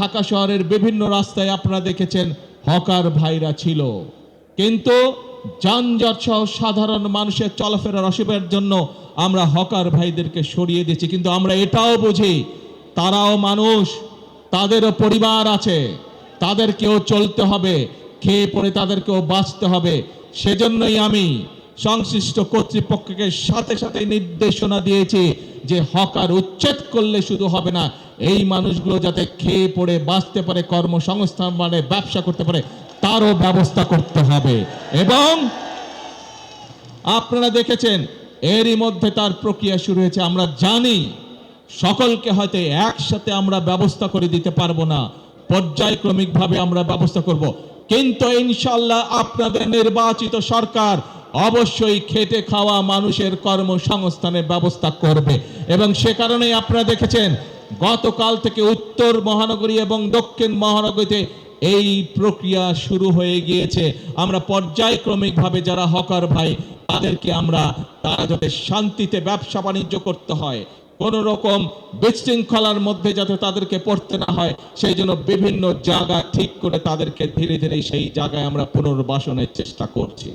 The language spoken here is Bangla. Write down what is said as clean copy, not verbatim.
ঢাকা শহরের বিভিন্ন রাস্তায় আপনারা দেখেছেন হকার ভাইরা ছিল, কিন্তু যানজট সহ সাধারণ মানুষের চলাফেরার অসুবিধার জন্য আমরা হকার ভাইদেরকে সরিয়ে দিয়েছি। কিন্তু আমরা এটাও বুঝি তারাও মানুষ, তাদেরও পরিবার আছে, তাদেরকেও চলতে হবে, খেয়ে পড়ে তাদেরকেও বাঁচতে হবে। সেজন্যই আমি সংশ্লিষ্ট কর্তৃপক্ষকে সাথে সাথে নির্দেশনা দিয়েছি যে হকার উচ্ছেদ করলে শুধু হবে না, এই মানুষগুলো যাতে খেয়ে পড়ে বাঁচতে পারে, কর্মসংস্থান মানে ব্যবসা করতে পারে, তারও ব্যবস্থা করতে হবে। এবং আপনারা দেখেছেন এরই মধ্যে তার প্রক্রিয়া শুরু হয়েছে। আমরা জানি সকলকে হয়তো একসাথে আমরা ব্যবস্থা করে দিতে পারবো না, পর্যায়ক্রমিকভাবে আমরা ব্যবস্থা করব, কিন্তু ইনশাআল্লাহ আপনাদের নির্বাচিত সরকার অবশ্যই খেটে খাওয়া মানুষের কর্মসংস্থানের ব্যবস্থা করবে। এবং সে কারণেই আপনারা দেখেছেন গতকাল থেকে উত্তর মহানগরী এবং দক্ষিণ মহানগরীতে এই প্রক্রিয়া শুরু হয়ে গিয়েছে। আমরা পর্যায়ক্রমিকভাবে যারা হকার ভাই তাদেরকে আমরা, তারা যাতে শান্তিতে ব্যবসা বাণিজ্য করতে হয়, কোন রকম বিশৃঙ্খলার মধ্যে যাতে তাদেরকে পড়তে না হয়, সেই জন্য বিভিন্ন জায়গা ঠিক করে তাদেরকে ধীরে ধীরে সেই জায়গায় আমরা পুনর্বাসনের চেষ্টা করছি।